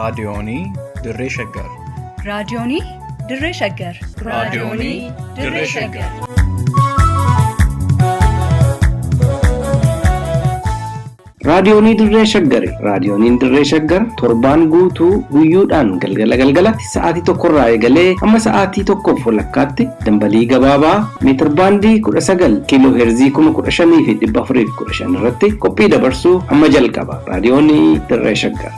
raadiyoonii Dirree Shaggar. raadiyoonii Dirree Shaggar. raadiyoonii Dirree Shaggar. Raadiyoonii Dirree Shaggar. Raadiyooniin Dirree Shaggar torbaan guutuu guyyoodhaan galgalatti sa'aatii tokkorraa eegalee amma sa'aatii tokkoof walakkaatti dambalii gabaabaa meetir baandii 19 kiiloo heerzii 15,415 irratti qophii dabarsuu amma jalqaba. Raadiyoonii Dirree Shaggar.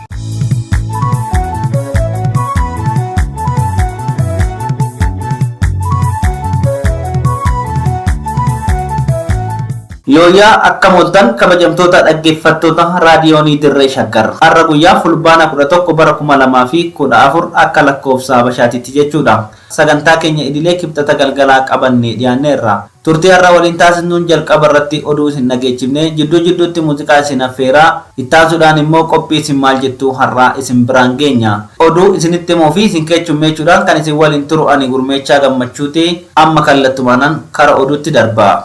Yooyaa akka mooltan kabajamtoota dhaggeeffattoota raadiyoonii Dirree Shaggar. Har'a guyyaa fulbaana 11 bara 2014 akka lakkoofsa Habashaatitti jechuudha. Sagantaa keenya idilee kibxata galgalaa qabannee dhiyaanneerra. Turtii har'a waliin taasisnuun jalqaba irratti oduu isin dhageechifne jidduutti muuziqaa isin affeeraa ittaasuudhaan immoo qophii isin maal jettu har'aa isin biraan geenya. Oduu isinitti himuu fi isin keechummeechuudhaan kan isin waliin turu ani Gurmeechaa Gammachuuti. Amma kallattumaan kara oduutti darba.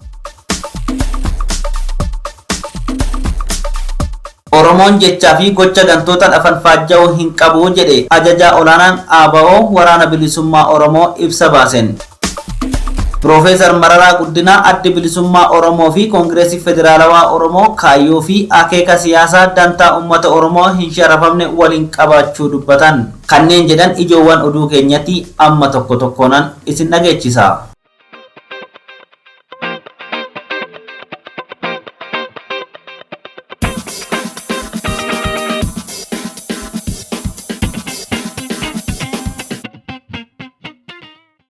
Oromoon jechaa fi gocha gantoota afaan faajja'uu hin qabu jedhe ajajaa olaanaan ABO waraana bilisummaa Oromoo ibsa baasen. Profeesar Mararaa Guddinaa addi bilisummaa Oromoo fi Koongireesii Federaalawaa Oromoo kaayyoo fi akeeka siyaasaa dantaa uummata Oromoo hin sharafamne waliin qabaachuu dubbatan. Kanneen jedhan ijoowwan oduu keenyatti amma tokko tokkoon isin dhageechisa.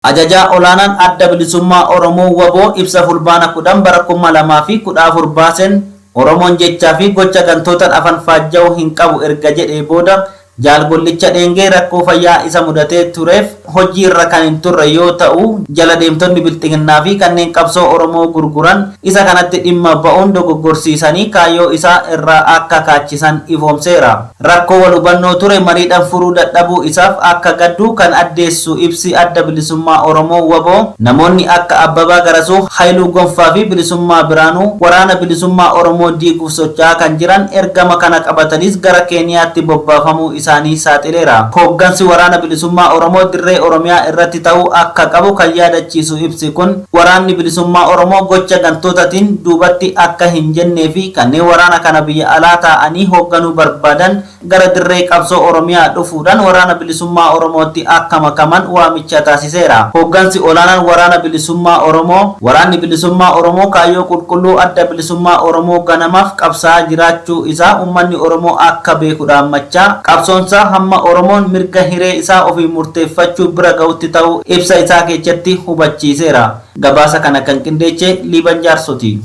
Ajajaa olaanaan adda bilisummaa Oromoo WBO ibsa fulbaana 10 bara 2014 baasen Oromoon jechaa fi gocha gantootaan afaan faajja'uu hin qabu erga jedhee booda jaalgollicha dheengee rakkoo fayyaa isa mudatee tureef hojii irra kan hin turre yoo ta'u jala deemtonni bilxiginnaa fi kanneen qabsoo Oromoo gurguran isa kanatti dhimma ba'uun dogoggorsiisanii kaayyoo isaa irraa akka kaachisan ifoomseera. Rakkoo wal hubannoo ture mariidhaan furuu dadhabuu isaaf akka gaddu kan addeessu ibsi adda bilisummaa Oromoo WBO namoonni akka Abbabaa Garasuu, Haayiluu Gonfaa fi Bilisummaa Biraanuu waraana bilisummaa Oromoo diiguuf socho'aa kan jiran ergama kana qabatanis gara Keeniyaatti bobbaafamuu isaanii saaxileera. Hooggansi waraana bilisummaa Oromoo dirree Oromiyaa irratti ta'uu akka qabu kan yaadachiisu ibsi kun waraanni bilisummaa Oromoo gocha gantootaatiin duubatti akka hin jennee fi kanneen waraana kana biyya alaa ta'anii hoogganuu barbaadan gara dirree qabsoo Oromiyaa dhufuudhaan waraana bilisummaa Oromootti akka makaman waamicha taasiseera. Hooggansi olaanaan waraana bilisummaa Oromoo waraanni bilisummaa Oromoo kaayyoo qulqulluu adda bilisummaa Oromoo ganamaaf qabsaa jiraachuu isaa uummanni Oromoo akka beeku dhaammachaa qabsoonsaa hamma Oromoon mirga hiree isaa ofii murteeffachuu bira ga'utti ta'uu ibsa isaa keessatti hubachiiseera. Gabaasa kana kan qindeesse Liiban Jaarsoti.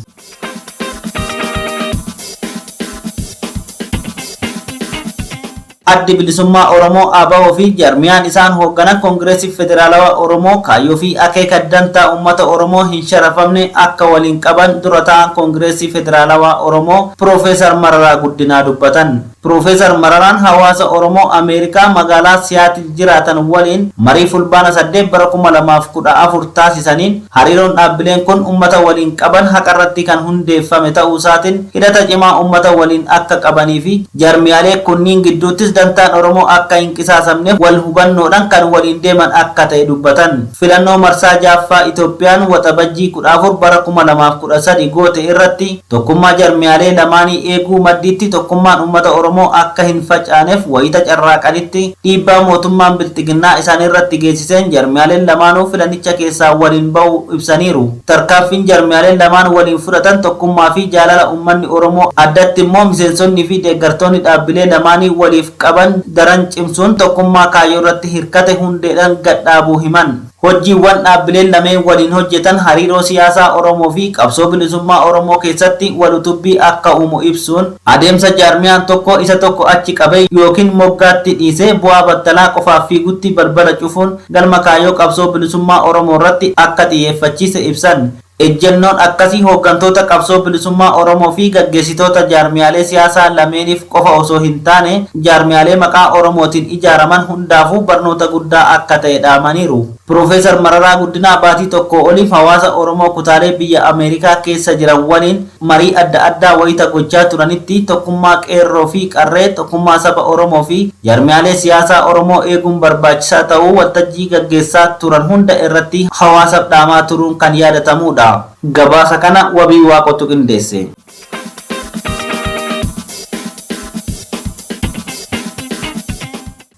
Addi bilisummaa Oromoo ABO fi jarmiyaan isaan hoogganan Koongireesii Federaalawaa Oromoo kaayyoo fi akeeka dantaa uummata Oromoo hin sharafamne akka waliin qaban dura ta'an Koongireesii Federaalawaa Oromoo Profeesar Mararaa Guddinaa dubbatan. Profeesar Mararaan hawaasa Oromoo Ameerikaa magaalaa Siyaatil jiraatan waliin marii fulbaana 8 bara 2014 taasisaniin hariiroon dhaabbileen kun uummata waliin qaban haqarratti kan hundeeffame ta'uu isaatiin hidhata cimaa uummata waliin akka qabanii fi jarmiyaalee kunniin gidduuttis dantaan Oromoo akka hin qisaasamne wal hubannoodhaan kan waliin deeman akka ta'e dubbatan. Filannoo marsaa jaaffaa Itoophiyaan waxabajjii 14 bara 2013 goote irratti tokkummaa jarmiyaalee lamaanii eeguu maddiitti tokkummaan uummata Oromoo akka hin facaaneef wayita carraaqanitti dhiibbaa mootummaan bilxiginnaa isaan irratti geessiseen jarmiyaaleen lamaanuu filanicha keessaa waliin ba'uu ibsaniiru. Tarkaanfiin jarmiyaaleen lamaan waliin fudhatan tokkummaa fi jaalala uummanni Oromoo addatti immoo miseensonni fi deeggartoonni dhaabbilee lamaanii waliif qaban daran cimsuun tokkummaa kaayyoo irratti hirkate hundeedhaan gadhaabuu himan. Hojiiwwan dhaabbileen lameen waliin hojjetan hariiroo siyaasaa Oromoo fi qabsoo bilisummaa Oromoo keessatti walutubbii akka uumu ibsuun adeemsa jaarmiyaan tokko isa tokko achi qabee yookiin moggaatti dhiisee bu'aa battalaa qofaaf fiigutti balbala cufuun galma kaayyoo qabsoo bilisummaa Oromoo irratti akka xiyyeeffachiise ibsan. ejjennoon akkasii hooggantoota qabsoo bilisummaa Oromoo fi gaggeessitoota jaarmiyaalee siyaasaa lameeniif qofa osoo hin taane jaarmiyaalee maqaa Oromootiin ijaaraman hundaafuu barnoota guddaa akka ta'e dhaamaniiru. Profeesar Mararaa Guddinaa baatii tokko oliif hawaasa Oromoo kutaalee biyya Ameerikaa keessa jiran waliin marii adda addaa wayita gochaa turanitti tokkummaa qeerroo fi qarree tokkummaa saba Oromoo fi jaarmiyaalee siyaasaa Oromoo eeguun barbaachisaa ta'uu waltajjii gaggeessaa turan hunda irratti hawaasaaf dhaamaa turuun kan yaadatamudha. Gabaasa kana wabii waaqotu qindeesse.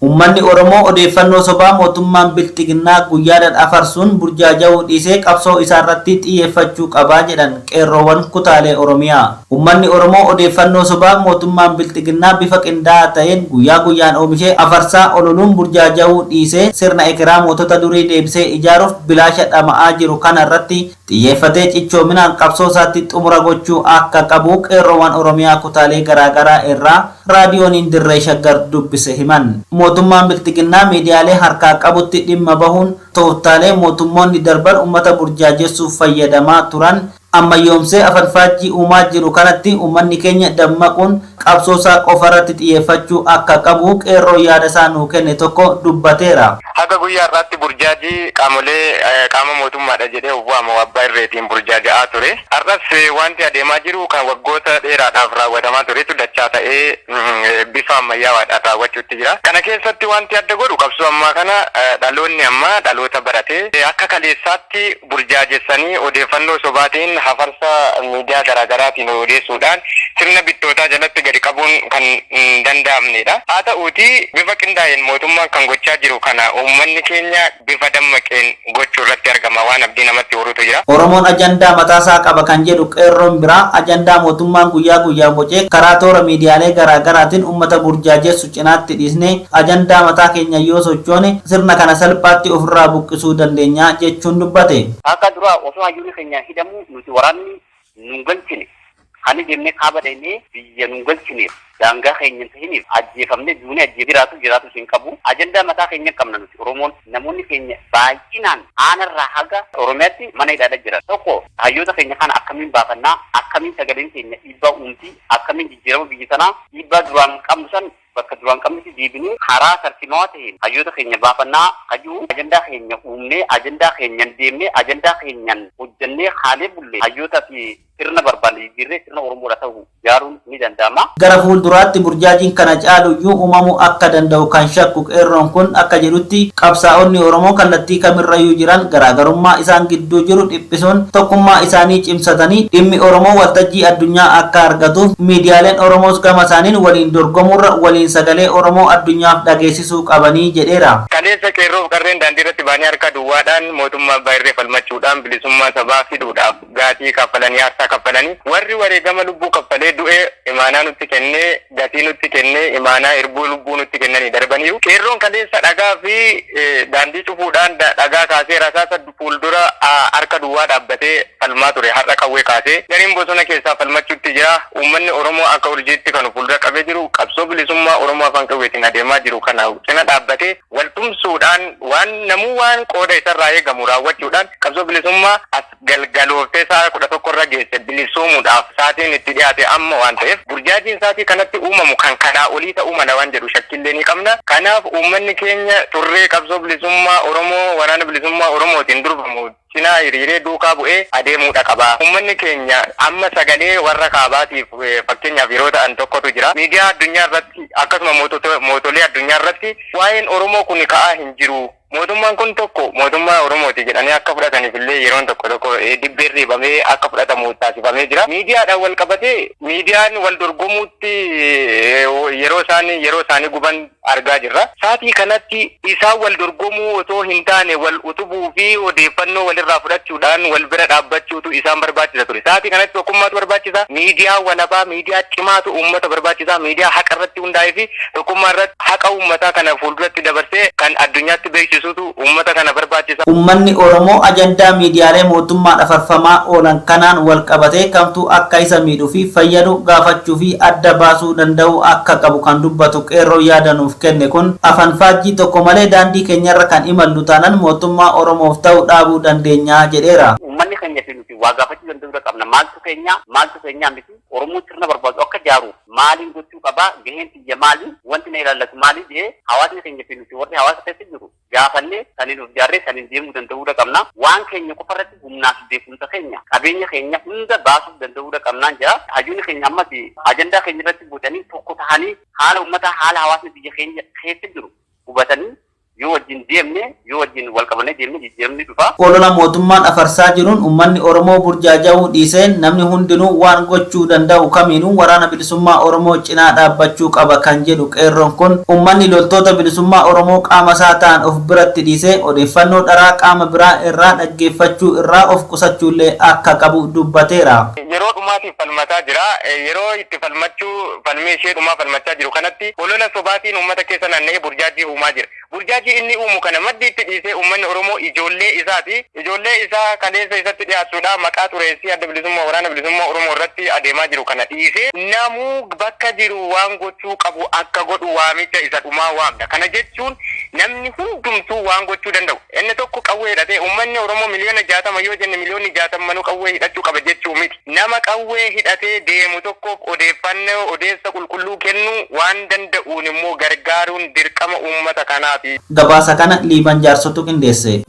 Uummanni Oromoo odeeffannoo sobaa mootummaan bilxiginnaa guyyaadhaan afarsuun burjaaja'uu dhiisee qabsoo isaarratti xiyyeeffachuu qabaa jedhan qeerroowwan kutaalee Oromiyaa. Uummanni Oromoo odeeffannoo sobaa mootummaan bilxiginnaa bifa qindaa'aa ta'een guyyaa guyyaan oomishee afarsaa ololuun burjaaja'uu dhiisee sirna ekeraa mootota durii deebisee ijaaruuf bilaasha dhama'aa jiru kana irratti xiyyeeffatee cichoominaan qabsoo isaatti xumura gochuu akka qabu qeerroowwan Oromiyaa kutaalee garaagaraa irraa raadiyooniin dirree shaggar dubbise himan. Mootummaan bilxiginnaa miidiyaalee harkaa qabutti dhimma bahuun tooftaalee mootummoonni darban uummata burjaajessuuf fayyadamaa turan ammayyoomsee afanfaajjii uumaa jiru kanatti uummanni keenya dammaquun qabsoosaa qofarratti xiyyeeffachuu akka qabu qeerroo yaada isaa nuu kenne tokko dubbateera. Haga guyyaa irratti burjaajii qaama mootummaadha jedhee waama abbaa irreetiin burjaaja'aa ture. Har'as wanti adeemaa jiru kan waggoota dheeraadhaaf raawwatamaa turetu dachaa ta'ee bifa ammayyaa'aadhaan raawwachuutti jira. Kana keessatti wanti adda godhu qabsoo ammaa kana dhaloonni ammaa dhaloota baratee akka kaleessaatti burjaajessanii odeeffannoo sobaatiin hafarsa miidiyaa garaagaraatiin odeessuudhaan sirna bittootaa jalatti gadi qabuun kan hin danda'amnedha. Haa ta'uuti bifa qindaa'een mootummaan kan gochaa jiru kana uummanni keenya bifa dammaqeen gochuu irratti argama waan abdii namatti horutu jira. Oromoon ajandaa mataasaa qaba kan jedhu qeerroon biraa ajandaa mootummaan guyyaa guyyaan bocee karaa toora miidiyaalee garaagaraatiin uummata burjaajessu cinaatti dhiisnee ajandaa mataa keenya yoo sochoone sirna kana salphaatti ofirraa buqqisuu dandeenya jechuun dubbate. Akka dura osoo hayyuun keenya hidhamu nuti waraanni nun galchine kan jennee kaaba deemee biyya nun galchineef daangaa keenya tahiniif ajjeefamne duuni jiraatu hin qabu. Ajandaa mataa keenya qabna nuti Oromoon namoonni keenya baay'inaan aanarraa haga Oromiyaatti mana hidhaadha jira. Tokko hayyoota keenya kana akkamiin baafannaa akkamiin sagaleen keenya dhiibbaa uumti akkamiin jijjiirama biyya sanaa dhiibbaa duraan qabnu san bakka duraan qabnutti deebinee karaa tartiibawaa ta'een hayyoota keenya baafannaa hajuu ajandaa keenya uumnee ajandaa keenyan deemnee ajandaa keenyan hojjannee haalee bullee hayyoota fi sirna barbaanne jijjiirree sirna Oromoodha ta'uu ijaaruun ni danda'ama. Gara fuulduraatti burjaajiin kana caaluyyuu uumamuu akka danda'u kan shakku qeerroon kun akka jedhutti qabsaa'onni Oromoo kallattii kamirrayyuu jiran garaagarummaa isaan gidduu jiru dhiphisuun tokkummaa isaanii cimsatanii dhimmi Oromoo waltajjii addunyaa akka argatuuf miidiyaaleen Oromoos gama isaaniin waliin dorgomuurra waliin sagalee Oromoo addunyaaf dhageessisuu qabanii jedheera. Kaleessa qeerroof qarreen daandii irratti baanii harka duwwaadhaan mootummaa baay'ee falmachuudhaan bilisummaa sabaa fiduudhaaf gaatii kaffalanii aarsaa kaffalanii warri wareegama lubbuu kaffalee du'ee imaanaa nutti kennee gatii nutti kennee imaanaa irbuu lubbuu nutti kennanii darbaniiru. Qeerroon kaleessa dhagaa fi daandii cufuudhaan dhagaa kaasee rasaasa fuuldura harka duwwaa dhaabbatee falmaa ture har'a qawwee kaasee gariin bosona keessaa falmachuutti jira. Uummanni Oromoo akka urjiitti kan fuuldura qabee jiru qabsoo bilisummaa Oromoo afaan qawweetiin adeemaa jiru kana cina dhaabbatee waltumsuudhaan waan qooda isarraa eegamu raawwachuudhaan qabsoo bilisummaa as galgalooftee sa'a 11 irra geesse bilisoomuudhaaf saatiin itti dhiyaate amma waan ta'eef burjaajiin saatii kanatti uumamu kan kanaa olii ta'uu mala waan jedhu shakkillee ni qabna. Kanaaf uummanni keenya turree qabsoo bilisummaa Oromoo waraana bilisummaa Oromootiin durfamu cinaa hiriiree duukaa bu'ee adeemuudha qaba. Uummanni keenya amma sagalee warra kaabaatiif fakkeenyaaf yeroo ta'an tokkotu jira. Miidiyaa addunyaa irratti akkasuma mootolee addunyaa irratti waa'een Oromoo kun ka'aa hin jiru. Mootummaan kun tokko mootummaa Oromooti jedhanii akka fudhataniif illee yeroon tokko dibbeen riibamee akka fudhatamu taasifamee jira. Miidiyaadhaan wal qabatee miidiyaan wal dorgomuutti yeroo isaanii guban argaa jirra. Saatii kanatti isaan wal dorgomuu otoo hin taane wal utubuu fi odeeffannoo walirraa fudhachuudhaan wal bira dhaabbachuutu isaan barbaachisa ture. Saatii kanatti tokkummaatu barbaachisa. Miidiyaa walabaa miidiyaa cimaatu uummata barbaachisa. Miidiyaa haqa irratti hundaa'ee fi tokkummaa irratti haqa uummataa kana fuulduratti dabarsee kan addunyaatti beeksisuutu uummata kana barbaachisa. Uummanni Oromoo ajandaa miidiyaalee mootummaan afarfamaa oolan kanaan wal qabatee kamtuu akka isa miidhuu fi fayyadu gaafachuu fi adda baasuu danda'u akka qabu kan dubbatu qeerroo yaadanuuf kenne kun afanfaajjii tokko malee daandii keenyarra kan imallu taanaan mootummaa Oromoof ta'u dhaabuu dandeenya jedheera. Uummanni keenya fi nuti waa gaafachuu danda'uu qabna. Maaltu keenya miti Oromoo sirna barbaadu akka jaaru maaliin gochuu qaba gaheen xiyya maali wanti na ilaallatu maali jedhee hawaasni keenya fi nuti warri hawaasa keessa jiru gaafannee saniin of jaarree saniin deemuu danda'uu qabna. Waan keenya qofa irratti humnaa fi beekumsa keenya qabeenya keenya hunda baasuuf danda'uu qabnaan jira. Hayyuun keenya ammas ajandaa keenya irratti boocanii tokko ta'anii haala uummataa haala hawaasni biyya keenya keessa jiru hubatanii yoo wajjin deemne yoo wajjin wal qabannee deemne jijjiiramni dhufa. Olola mootummaan afarsaa jiruun uummanni Oromoo burjaaja'uu dhiisee namni hundinuu waan gochuu danda'u kamiinuu waraana bilisummaa Oromoo cinaa dhaabbachuu qaba kan jedhu qeerroon kun uummanni loltoota bilisummaa Oromoo qaama isaa ta'an of biratti dhiisee odeeffannoo dharaa qaama biraa irraa dhaggeeffachuu irraa of qusachuullee akka qabu dubbateera. Yeroo dhumaatiif falmataa jira. Yeroo itti falmee ishee dhumaa falmachaa jiru kanatti olola sobaatiin uummata keessa naanna'ee burjaajii uumaa jira. Burjaajii inni uumu kana maddi itti dhiisee uummanni Oromoo ijoollee isaati. Ijoollee isaa kaleessa isatti dhiyaatuudha maqaa xureessii adda bilisummaa waraana bilisummaa Oromoo irratti adeemaa jiru kana dhiisee namuu bakka jiru waan gochuu qabu akka godhu waamicha isa dhumaa waamna. Kana jechuun namni hundumtuu waan gochuu danda'u. Inni tokko qawwee hidhatee uummanni Oromoo miliyoona 60 yoo jenne miliyoonni 60 qawwee hidhachuu qaba jechuu miti. Nama qawwee hidhatee deemu tokkoof odeessa qulqulluu kennu waan danda'uun immoo gargaaruun dirqama uummata kanaa. Gabaasa kana Liiban Jaarsotu qindeesse.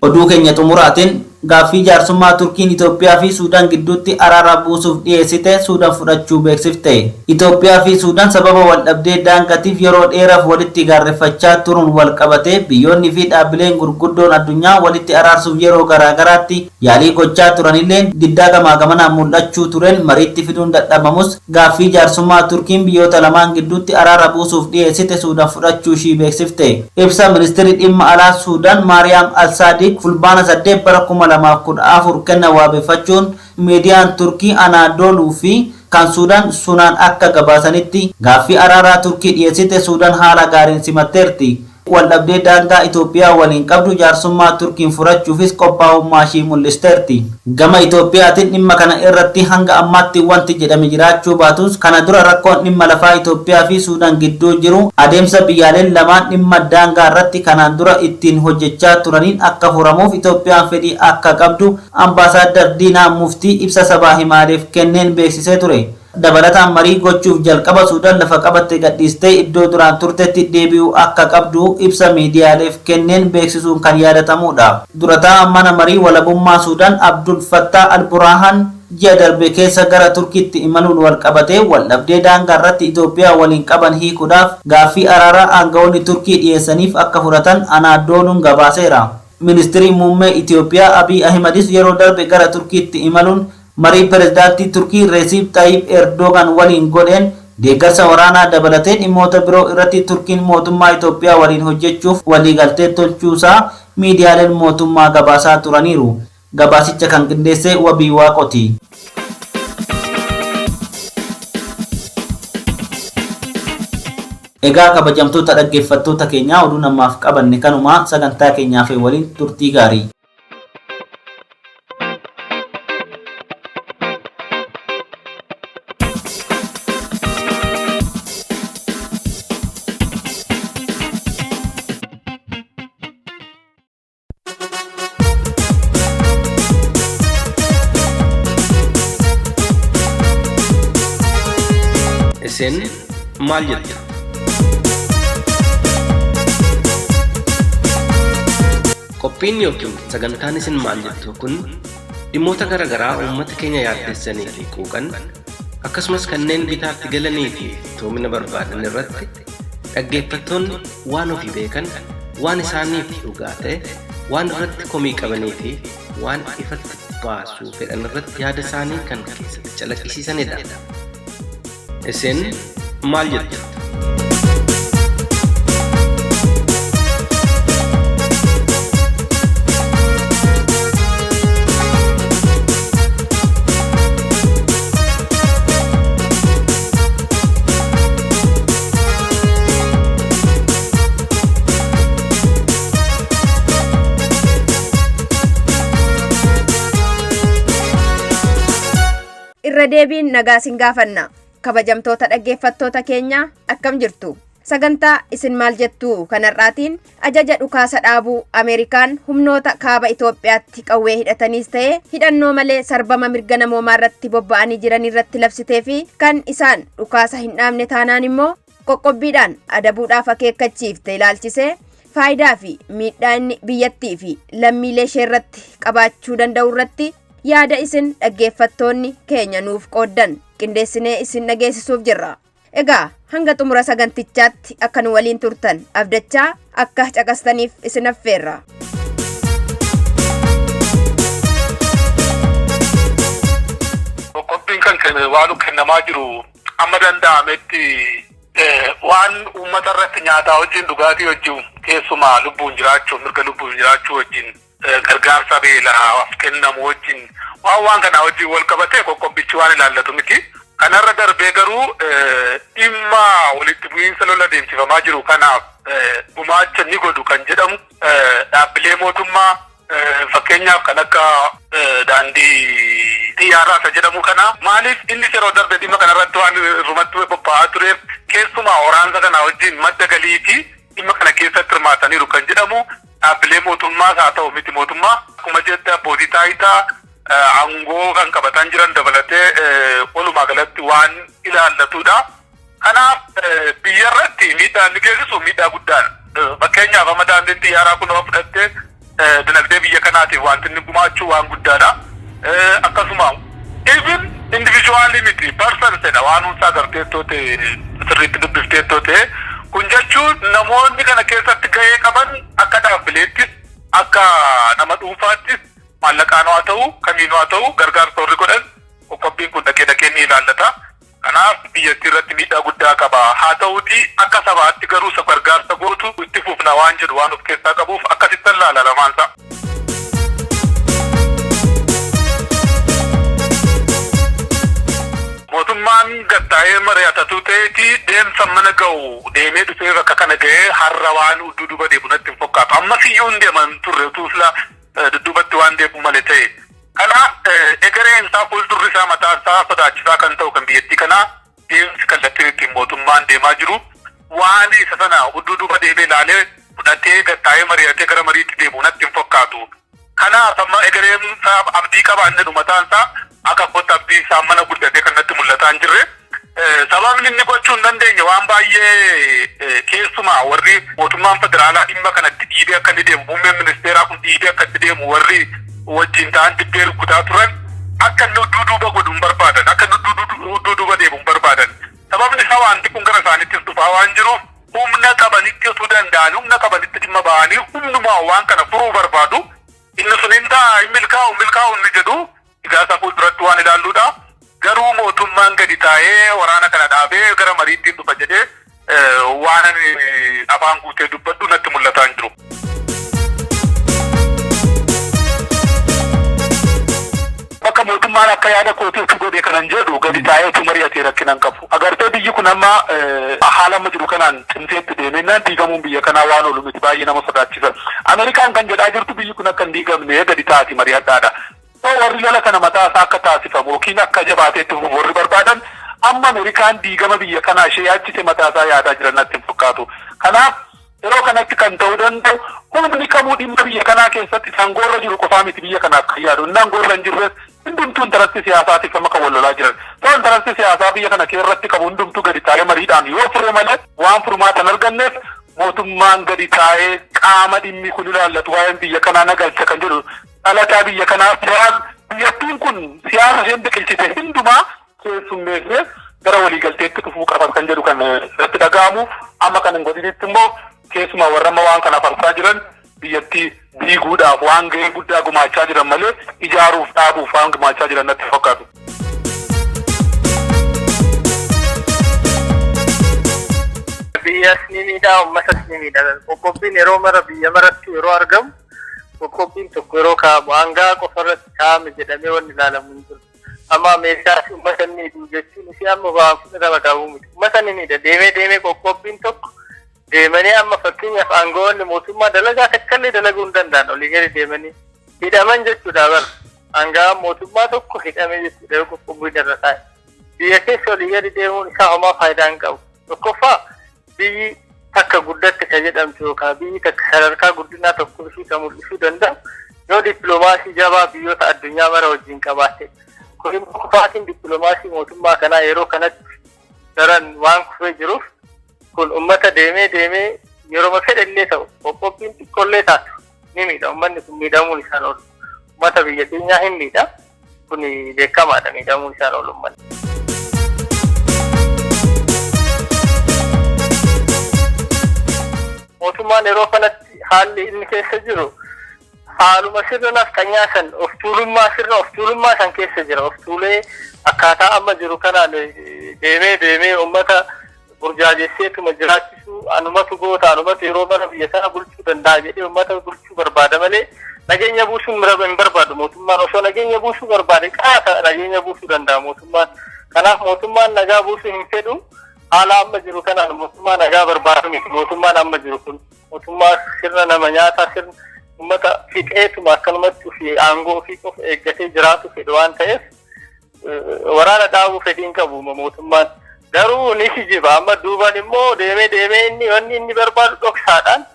Oduu keenya xumuraatiin gaaffii jaarsummaa Turkiin Itoophiyaa fi Suudaan gidduutti araara buusuuf dhiyeessite Suudaan fudhachuu beeksifte. Itoophiyaa fi Suudaan sababa wal dhabdee daangatiif yeroo dheeraaf walitti gaarreffachaa turuun wal qabatee biyyoonni fi dhaabbileen gurguddoon addunyaa walitti araarsuuf yeroo garaagaraatti yaalii gochaa turanillee diddaa gamaa gamanaan mul'achuu tureen mariitti fiduun dadhabamus gaaffii jaarsummaa Turkiin biyyoota lamaan gidduutti araara buusuuf dhiyeessite Suudaan fudhachuu ishii beeksifte. Ibsa ministeerri dhimma alaa Suudaan Maariyaam Al-Saadiq fulbaana 8 bara 2014 kenna waabeeffachuun miidiyaan Turkii Anaadoluu fi kan Suudaan sunaan akka gabaasanitti gaaffii araaraa Turkii dhiyeessite Suudaan haala gaariin simatteerti. Waldhabdee daangaa Itoophiyaa waliin qabdu jaarsummaa Turkiin furachuufis qophaa'ummaa ishii mul'isteerti. Gama Itoophiyaatiin dhimma kana irratti hanga ammaatti wanti jedhame jiraachuu baatus kana dura rakkoon dhimma lafaa Itoophiyaa fi Suudaan gidduu jiru adeemsa biyyaaleen lamaan dhimma daangaa irratti kanaan dura ittiin hojjechaa turaniin akka furamuuf Itoophiyaan fedhii akka qabdu ambaasaaddar Diinaa Muftii ibsa sabaa himaaleef kenneen beeksisee ture. Dabalataan marii gochuuf jalqaba Suudaan lafa qabatte gadhiistee iddoo duraan turtetti deebi'uu akka qabdu ibsa miidiyaaleef kenneen beeksisuun kan yaadatamudha. Durataa mana marii walabummaa Suudaan Abdul Fattah Al-Burhaan ji'a darbe keessa gara Turkiitti imaluun wal qabatee waldhabdee daangaa irratti Itoophiyaa waliin qaban hiikuudhaaf gaaffii araaraa aangawoonni Turkii dhiyeessaniif akka fudhatan Anaadoluun gabaaseera. Ministeerri muummee Itoophiyaa Abiy Ahimedis yeroo darbe gara Turkiitti imaluun marii pirezidaantii Turkii Recep Tayyip Erdogan waliin godheen deeggarsa waraanaa dabalatee dhimmoota biroo irratti Turkiin mootummaa Itoophiyaa waliin hojjechuuf waliigaltee tolchuusaa miidiyaaleen mootummaa gabaasaa turaniiru. Gabaasicha kan qindeesse Wabii Waaqoti. Egaa kabajamtoota dhaggeeffattoota keenyaa oduu namaaf qabanne kanuma sagantaa keenyaaf waliin turtii gaarii. Isin maal jettu? Qophiin yookiin sagantaan isin maal jettu kun dhimmoota garaagaraa uummata keenya yaaddessanii fi quuqan akkasumas kanneen bitaatti galanii fi toomina barbaadan irratti dhaggeeffattoonni waan ofii beekan waan isaaniif dhugaa ta'e waan irratti komii qabanii fi waan ifatti baasuu fedhan irratti yaada isaanii kan keessatti calaqqisiisanidha. Isin maal jettu? Irra deebiin nagaa sin gaafanna. Kabajamtoota dhaggeeffattoota keenya akkam jirtu? sagantaa isin maal jettu kanarraatiin ajaja dhukaasa dhaabuu Ameerikaan humnoota kaaba Itoophiyaatti qawwee hidhataniis ta'e hidhannoo malee sarbama mirga namoomaa irratti bobba'anii jiran irratti labsitee fi kan isaan dhukaasa hin dhaabne taanaan immoo qoqqobbiidhaan adabuudhaaf akeekkachiifte ilaalchisee faayidaa fi miidhaa inni biyyattii fi lammiilee ishee irratti qabaachuu danda'u irratti yaada isin dhaggeeffattoonni keenya nuuf qooddan qindeessinee isin dhageessisuuf jirra. Egaa hanga xumura sagantichaatti akka nu waliin turtan abdachaa akka caqastaniif isin affeerra. Qophiin kan waan kennamaa jiru amma danda'ametti waan uummata irratti nyaataa wajjin dhugaatii wajjin keessumaa lubbuun jiraachuu mirga lubbuun jiraachuu wajjin gargaarsa beelaaf kennamu wajjin waan kana wajjin wal qabatee qoqqobbichi waan ilaallatu miti. Kanarra darbee garuu dhimma walitti bu'iinsa lola deemsifamaa jiru kanaaf gumaacha ni godhu kan jedhamu dhaabbilee mootummaa fakkeenyaaf kan akka daandii xiyyaaraa isa jedhamu kana maaliif inni yeroo darbe dhimma kanarratti waan irratti bobba'aa tureef keessumaa waraansa kana wajjin madda galii fi dhimma kana keessatti hirmaataniiru kan jedhamu dhaabbilee mootummaas haa ta'u miti mootummaa akkuma jette abbootii taayitaa aangoo kan qabatan jiran dabalatee walumaa galatti waan ilaallatudha. Kanaaf biyya irratti miidhaan ni geessisu miidhaa guddaan fakkeenyaaf amma daandiin xiyyaaraa kun fudhattee dinagdee biyya kanaatiif wanti inni gumaachuu waan guddaadha. Akkasuma even individually miti personalidha waan hundaa garteettoote sirriitti dubbifteettoote kun jechuun namoonni kana keessatti gahee qaban akka dhaabbileettis akka nama dhuunfaattis maallaqaan haa ta'u kamiin haa ta'u gargaarsa warri godhan qoqqobbiin kun dhaqee ni ilaallata. Kanaaf biyyattii irratti miidhaa guddaa qaba. Haa ta'uuti akka sabaatti garuu isa gargaarsa gootu itti fufna waan jedhu waan of keessaa qabuuf akkasitti ilaala lamaansa. Mootummaan gattaa'ee mari'atatu ta'eeti deemsa mana ga'u deemee dhufee bakka kana ga'ee har'a waan dudduuba deemu natti hin fakkaatu. Ammas iyyuu hin deeman turre tuusla dudduubatti waan deemu malee ta'e. Kanaaf egereen isaa fuuldurri isaa mataa isaa sodaachisaa kan ta'u kan biyyattii kanaa deemsi kallattiin ittiin mootummaan deemaa jiru waan isa sana dudduuba deemee ilaalee fudhatee gattaa'ee mari'atee gara mariitti deemu natti hin fakkaatu. Kanaaf amma egereen isaa abdii qabaanne dhumataan isaa akka kootta abdii isaa mana guddatee kan natti mul'ataa hin jirre. Sababni inni gochuu hin dandeenye waan baay'ee keessumaa warri mootummaan federaalaa dhimma kanatti dhiibee akka inni deemu muummeen ministeeraa kun dhiibee akka itti deemu warri wajjin ta'an dibbee rukutaa turan akka inni dudduuba godhu hin barbaadan akka inni dudduuba deemu hin barbaadan. Sababni isaa wanti kun gara isaanittis dhufaa waan jiruuf humna qabanitti osoo danda'an humna qabanitti dhimma ba'anii hundumaa waan kana furuu barbaadu inni sun hin ta'a hin milkaa'u inni jedhu egaa isaa fuulduratti waan ilaalluudha. Garuu mootummaan gadi taa'ee waraana kana dhaabee gara mariitti dhufa jedhee waan afaan guutee dubbadhu natti mul'ataa hin jiru. Bakka mootummaan akka yaada kootiitti godhe kanan jedhu gadi taa'eetu mari'atee rakkinan qabu. Agartee biyyi kun amma haala amma jiru kanaan cimseetti deemennaan diigamuun biyya kanaa waan oolu miti baay'ee nama sodaachisa. Ameerikaan kan jedhaa jirtu biyyi kun akka hin diigamne gadi taa'ati mari'adhaadha. Warri lola kana mataa isaa akka taasifamu yookiin akka jabaateetti warri barbaadan amma Ameerikaan diigama biyya kanaa ishee yaachise mataa isaa yaadaa jiran natti hin fakkaatu. Kanaaf yeroo kanatti kan ta'uu danda'u humni kamuu dhimma biyya kanaa keessatti aangoorra jiru qofaa miti biyya kanaaf kan yaadu. Inni aangoorra hin jirres hundumtuu intarastii siyaasaatiif amma kan wal lolaa jiran. Yoo intarastii siyaasaa biyya kana keessatti qabu hundumtuu gadi taa'ee mariidhaan yoo fure malee waan furmaata hin arganneef mootummaan gadi taa'ee qaama dhimmi kun ilaallatu waa'een biyya kanaa nagalcha kan jedhu dhalataa biyya kanaaf biyyattiin kun siyaasa isheen biqilchite hundumaa keessummeessee gara waliigalteetti dhufuu qaban kan jedhu kan irratti dhaga'amu amma kan hin godhinitti immoo keessumaa warra amma waan kana farsaa jiran biyyattii diiguudhaaf waan gahee guddaa gumaachaa jiran malee ijaaruuf dhaabuuf waan gumaachaa jiran natti fakkaatu. Biyyas ni miidhaa uummatas ni miidhaa. Qoqqobbiin yeroo mara biyya maratti yeroo argamu qoqqobbiin tokko yeroo kaa'amu hangaa qofa irratti kaa'ame jedhamee wanni ilaalamu hin jiru. Amma Ameerikaas uummata ni miidhu jechuun ishee amma waan fudhatama qabu miti. Uummata ni miidha deemee qoqqobbiin tokko deemanii amma fakkeenyaaf aangoonni mootummaa dalagaa takkallee dalaguu hin danda'an olii gadi deemanii hidhaman jechuudha bara. Hangaa mootummaa tokko hidhame jechuudha qoqqobbiin irra taa'e. Biyya keessa olii gadi deemuun isaa homaa faayidaa hin qabu. Tokkoffaa biyyi takka guddatte ka jedhamtu yookaan biyyi takka sadarkaa guddinaa tokko ishii kan mul'isuu danda'u yoo dippiloomaasii jabaa biyyoota addunyaa mara wajjin qabaatte. Kun immoo kufaatiin dippiloomaasii mootummaa kanaa yeroo kanatti daran waan kufee jiruuf kun uummata deemee yeroo fedhallee ta'u qoqqobbiin xiqqoollee taatu ni miidha. Uummanni kun miidhamuun isaan oolu. Uummata biyya keenyaa hin miidha. Kun beekamaadha miidhamuun isaan oolu uummanni. Mootummaan yeroo kanatti haalli inni keessa jiru haaluma sirna nafxanyaa san of tuulummaa san keessa jira. Of tuulee akkaataa amma jiru kanaan deemee uummata burjaajesseetuma jiraachisuu anumatu goota anumatu yeroo mana biyya sana bulchuu danda'a jedhee uummata bulchuu barbaada malee nageenya buusuun hin barbaadu. Mootummaan osoo nageenya buusuu barbaade qaata nageenya buusuu danda'a mootummaan. Kanaaf mootummaan nagaa buusuu hin fedhu. Haala amma jiru kanaan mootummaa nagaa barbaadu miti. Mootummaan amma jiru kun mootummaa sirna nama nyaataa sirna uummata fixeetuma akkanumatti fi aangoo ofii qofa eeggatee jiraatu fedhu waan ta'eef waraana dhaabuu fedhiin qabu mootummaan. Garuu ni hijiba amma duubaan immoo deemee inni barbaadu dhoksaadhaan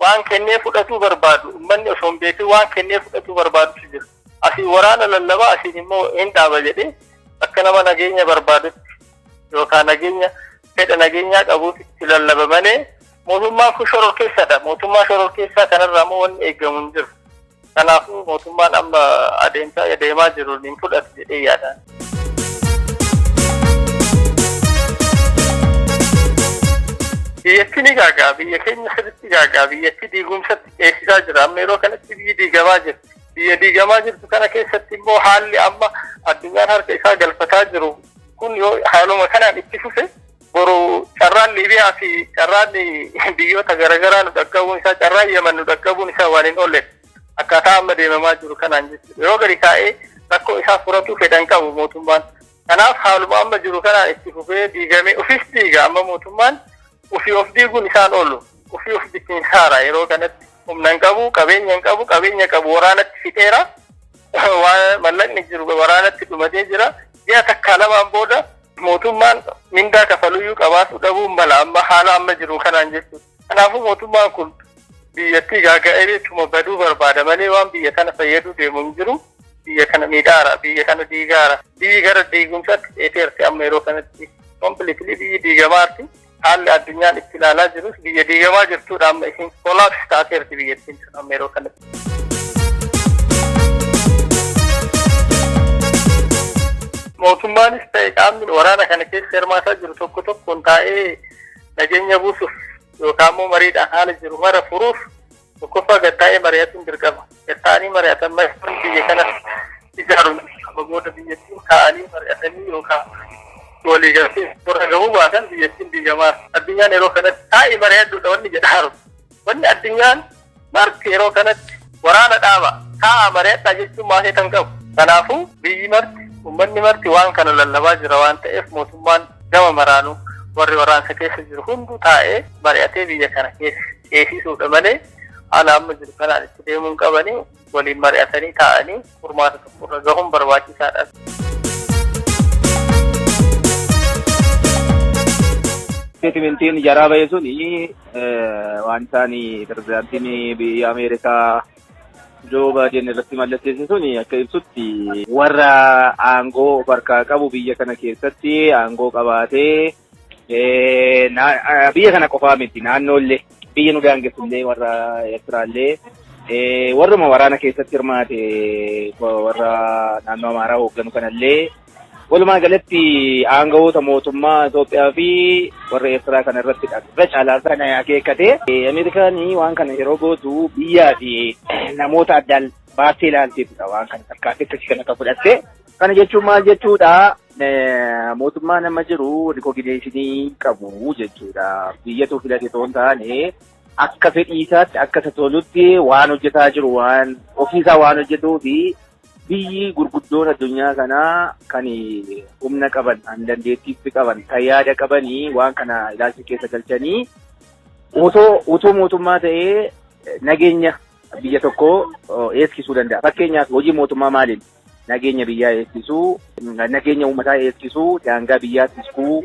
waan kennee fudhatuu barbaadu. Uummanni osoo hin beekin waan kennee fudhatuu barbaadutu jira. Asii waraana lallabaa asiin immoo hin dhaaba jedhee akka nama nageenya barbaadutti yookaan fedha nageenyaa qabuutti lallaba malee mootummaan kun shororkeessadha. Mootummaa shororkeessaa kanarraa immoo wanni eegamu hin jiru. Kanaafuu mootummaan amma adeemaa jiru hin fudhatu jedhee yaadaan. Biyyatti ni gaagaa biyya keenya sirriitti gaagaa biyyatti diigumsatti ceesisaa jira. Amma yeroo kanatti biyyi diigamaa jirti. Biyya diigamaa jirtu kana keessatti immoo haalli amma addunyaan harka isaa galfataa jiru kun yoo haaluma kanaan itti fufe boru carraan Liibiyaa fi carraan biyyoota garaagaraa nu dhaqqabuun isaa carraan Yemen nu dhaqqabuun isaa waan hin oolle akkaataa amma deemamaa jiru kanaan jechuudha. Yeroo gadi taa'ee rakkoo isaa furatuu fedhan qabu mootummaan. Kanaaf haaluma amma jiru kanaan itti fufee diigamee ofis diiga amma mootummaan ofii of diiguun isaan oolu. Ofii of bittinsaara yeroo kanatti humna hin qabu qabeenya qabu waraanatti fixeera. Waan mallaqni jiru waraanatti dhumatee jira. Ji'a takkaa lamaan booda mootummaan mindaa kafaluyyuu qabaatu dhabuun mala amma haala amma jiru kanaan jechuudha. Kanaafuu mootummaan kun biyyattii gaaga'ee jechuudha baduu barbaada malee waan biyya kana fayyaduu deemu hin jiru. Biyya kana miidhaara, biyya kana diigaara. Biyyi gara diigumsaatti dheeteerti amma yeroo kanatti kompiliitilii biyyi diigamaarti. Haalli addunyaan itti ilaalaa jirus biyya diigamaa jirtuudha amma isin kolaapsi taateerti biyyattiin sun amma yeroo kanatti. Mootummaanis ta'e qaamni waraana kana keessa hirmaataa jiru tokko tokkoon taa'ee nageenya buusuuf yookaan immoo mariidhaan haala jiru mara furuuf tokkoffaa gattaa'ee mari'atuun dirqama. Gattaa'anii mari'atan biyya kana ijaaruun amma booda biyyattiin taa'anii mari'atanii yookaan waliigaltee warra gahuu baatan biyyattiin diigamaa. Addunyaan yeroo kanatti taa'ii mari'adduudha wanni jedhaaru. Wanni addunyaan marti yeroo kanatti waraana dhaaba taa'aa mari'adhaa jechuun maasee kan qabu. Kanaafuu biyyi marti uummanni marti waan kana lallabaa jira waan ta'eef mootummaan gama maraanuu warri waraansa keessa jiru hunduu taa'ee mari'atee biyya kana keessa ceesisuudha malee haala amma jiru kanaan itti deemuun qabanii waliin mari'atanii taa'anii furmaata tokkorra gahuun barbaachisaadha. Statementiin jaraa ba'e suni waan isaanii pirezidaantiin biyya Ameerikaa Joo Baayiden irratti mallatteesse suni akka ibsutti warra aangoo harkaa qabu biyya kana keessatti aangoo qabaatee biyya kana qofaa miti naannoollee biyya nu daangessullee warra Eertiraallee warruma waraana keessatti hirmaate warra naannoo Amaaraa hoogganu kanallee walumaa galatti aangawoota mootummaa Itoophiyaa fi warra Eertiraa kana irratti irra caalaa sana akeekkate Ameerikaan waan kana yeroo gootu biyyaa fi namoota addaan baasee ilaalteetudha waan kana tarkaanfii kana kan fudhatte. Kana jechuun maal jechuudha mootummaan amma jiru rikoogineeshinii qabu jechuudha. Biyyatu filate osoo hin taane akka fedhiisaatti akka isa tolutti waan hojjetaa jiru waan ofiisaa waan hojjetuu fi biyyi gurguddoon addunyaa kanaa kan humna qaban, dandeettii qaban, kan yaada qabanii waan kana ilaalcha keessa galchanii otoo mootummaa ta'ee nageenya biyya tokko eegsisuu danda'a. Fakkeenyaaf hojii mootummaa maaliin? nageenya biyyaa eegsisuu, nageenya uummataa eegsisuu, daangaa biyyaa tiksuu,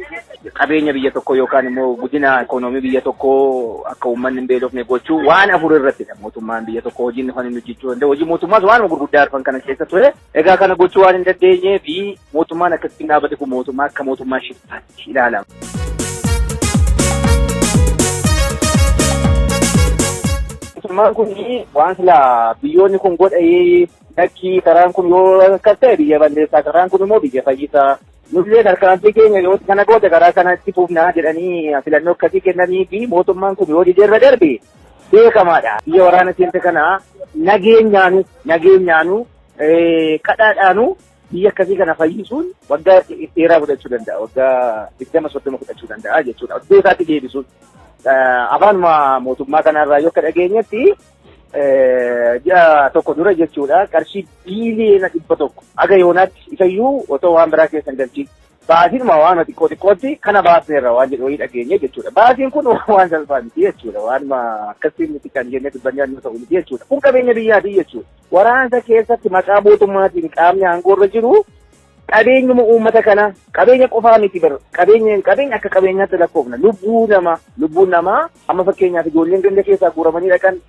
qabeenya biyya tokkoo yookaan immoo guddina ikoonoomii biyya tokkoo akka uummanni hin beelofne gochuu waan afur irrattidha mootummaan biyya tokkoo hojiin kan inni hojjechuu danda'u. Hojii mootummaas waan gurguddaa arfan kana keessa ture. Egaa kana gochuu waan hin dandeenyee fi mootummaan akkasitti dhaabate kun mootummaa akka mootummaa shiftaatti ilaalama. Mootummaan kun waan sila biyyoonni kun godhee Nakki karaan kun yoo akkas ta'e biyya balleessaa, karaan kun immoo biyya fayyisaa. Nullee tarkaanfii keenya yoo kana goote karaa kanatti fufnaa jedhanii filannoo akkasii kennanii fi mootummaan kun yoo dideerra darbe beekamaadha. Biyya waraana seente kana nageenyaanu kadhaadhaanu biyya akkasii kana fayyisuun waggaa dheeraa fudhachuu danda'a. Waggaa 20-30 fudhachuu danda'a jechuudha. Iddoo isaatti deebisuun afaanuma mootummaa kanarraa yoo akka dhageenyetti ji'a tokko dura jechuudha qarshii biiliyoona 100 aga yoonaatti isayyuu otoo waan biraa keessa hin galchiin baasiinuma waan xiqqootti kana baasneerra waan jedhu wayii dhageenye jechuudha. Baasiin kun waan salphaa miti jechuudha. Waanuma akkasiin miti kan jennee dubbannee nu ta'u miti jechuudha. Kun qabeenya biyyaati jechuudha. Waraansa keessatti maqaa mootummaatiin qaamni aangoorra jiru qabeenyuma uummata kana qabeenya qofaa miti bar qabeenya akka qabeenyaatti lakkoofna lubbuun namaa amma fakkeenyaaf ijoolleen ganda keessaa guuramanii dhaqan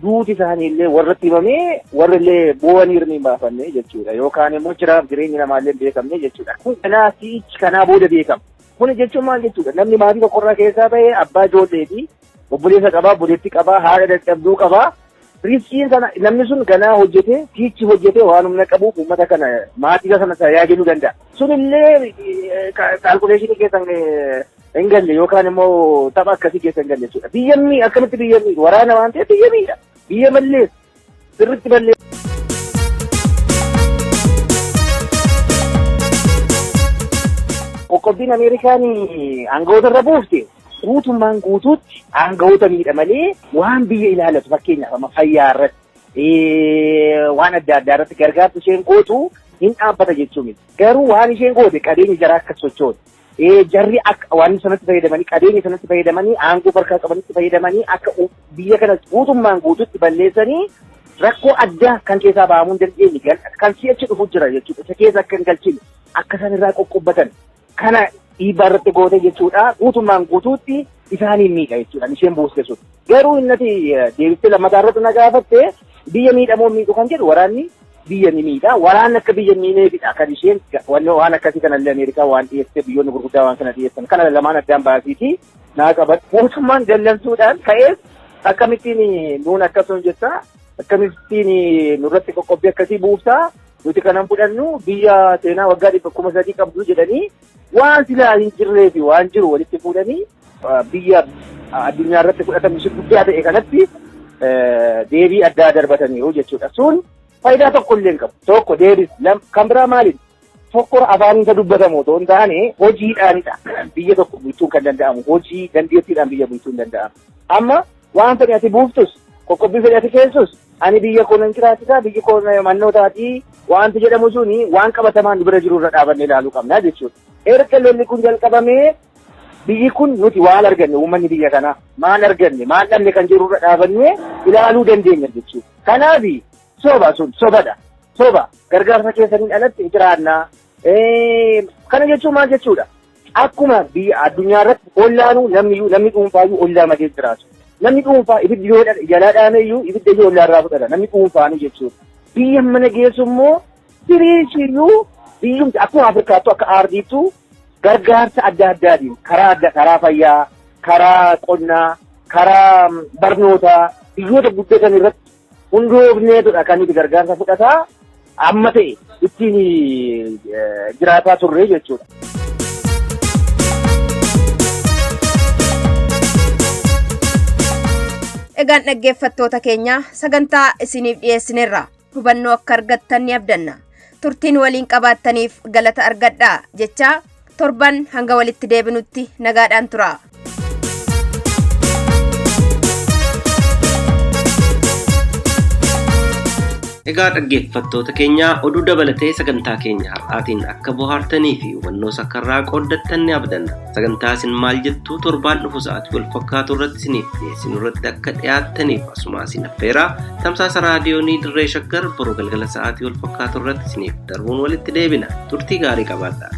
duuti isaanii illee warratti himamee warra illee boo'anii hirni hin baafanne jechuudha. Yookaan immoo jiraaf jireenyi namaallee hin beekamne jechuudha. Kun kanaa booda beekama. Kun jechuun maal jechuudha? Namni maatii tokkorraa keessaa ta'ee abbaa ijoollee fi obboleessa qabaa, obboleettii qabaa, haadha dadhabduu qabaa. Riskiin sana namni sun ganaa hojjetee fiichi hojjetee waan humna qabuuf uummata kana maatii sana tajaajiluu danda'a. Sun illee kaalkuleeshinii keessan hin galle yookaan immoo tapha akkasii keessa hin galle jechuudha. Biyyamni akkamitti biyyamni waraana waan ta'eef biyyamiidha. Biyya balleessa sirriitti balleessa. Qoqqobbiin Ameerikaanii aangawoota irra buufte guutummaan guutuutti aangawoota miidha malee waan biyya ilaalatu fakkeenyaaf amma fayyaa irratti waan adda addaa irratti gargaartu isheen gootu hin dhaabbata jechuun garuu waan isheen goote qabeenya jaraa akka sochoote. Jarri akka waan sanatti fayyadamanii qabeenya sanatti fayyadamanii aangoo harkaa qabanitti fayyadamanii akka biyya kana guutummaan guutuutti balleessanii rakkoo addaa kan keessaa bahamuu hin dandeenye kan si'achi dhufu jira jechuudha. Isa keessa akka hin galchine akka isaan irraa qoqqobbatan kana dhiibbaa irratti goote jechuudha. Guutummaan guutuutti isaaniin miidha jechuudha isheen buuste sun. Garuu innati deebistee lammataa irratti na gaafatte biyya miidhamoo miidhu kan jedhu waraanni biyya ni miidha. Waraanni akka biyya miidheefidha kan isheen waan akkasii kanallee Ameerikaa waan dhiyeessite biyyoonni gurguddaa waan kana dhiyeessan kana lamaan addaan baasiiti naa qaban mootummaan dallansuudhaan ka'ees akkamittiin nuun akkasuma jetta akkamittiin nurratti qoqqobbii akkasii buuftaa nuti kanan fudhannu biyya seenaa waggaa 300 qabdu jedhanii waan silaa hin jirree fi waan jiru walitti fuudhanii biyya addunyaa irratti fudhatamu guddaa ta'e kanatti deebii addaa darbataniiru jechuudha. Sun faayidaa tokko illee hin qabu. Tokko deebis kan biraa maaliin tokko afaan isa dubbatamu otoo hin taane hojiidhaanidha. Biyya tokko bulchuun kan danda'amu hojii dandeettiidhaan biyya bulchuun hin danda'amu. Amma waan fedhe ati buuftus qoqqobbii fedhe ati keessus ani biyya koo nan jiraachisa biyyi koo mannootaati wanti jedhamu suni waan qabatamaan bira jiru irra dhaabannee ilaaluu qabna jechuudha. Erga lolli kun jalqabamee biyyi kun nuti waan arganne uummanni biyya kanaa maal arganne maal dhabne kan jiru irra dhaabannee ilaaluu dandeenya jechuudha. Kanaafi soba sun sobadha. Soba gargaarsa keessaniin alatti jiraannaa. Kana jechuun maal jechuudha? Akkuma biyya addunyaa irratti ollaanuu namni dhuunfaayyuu ollaa malee jiraatu. Namni dhuunfaa ibiddi yoo jalaa dhaameyyuu ibidda yoo ollaa irraa fudhata. Namni dhuunfaanii jechuudha. Biyya mana geessu immoo siriisiyyuu biyyumti akkuma Afrikaattu akka aardiittu gargaarsa adda addaatiin karaa fayyaa, karaa qonnaa, karaa barnootaa biyyoota guddatan irratti hundoofneetudha kan nuti gargaarsa fudhataa amma ta'e ittiin jiraataa turre jechuudha. Egaan dhaggeeffattoota keenya sagantaa isiniif dhiyeessinerra hubannoo akka argattan ni abdanna. Turtiin waliin qabaattaniif galata argadhaa jechaa torban hanga walitti deebinutti nagaadhaan tura. Egaa dhaggeeffattoota keenya oduu dabalatee sagantaa keenya har'aatiin akka bohaartanii fi hubannoo sakkarraa qooddattan ni abdanna. Sagantaa isin maal jettuu torbaan dhufu sa'aatii wal fakkaatu irratti isiniif dhiyeessinu irratti akka dhiyaattaniif asuma isin affeeraa. Tamsaasa raadiyoonii Dirree Shaggar boruu galgala sa'aatii wal fakkaatu irratti isiniif darbuun walitti deebina. Turtii gaarii qabaadhaa.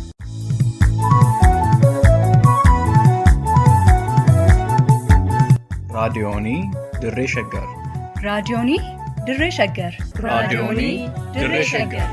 raadiyoonii Dirree Shaggar. raadiyoonii Dirree Shaggar. raadiyoonii Dirree Shaggar.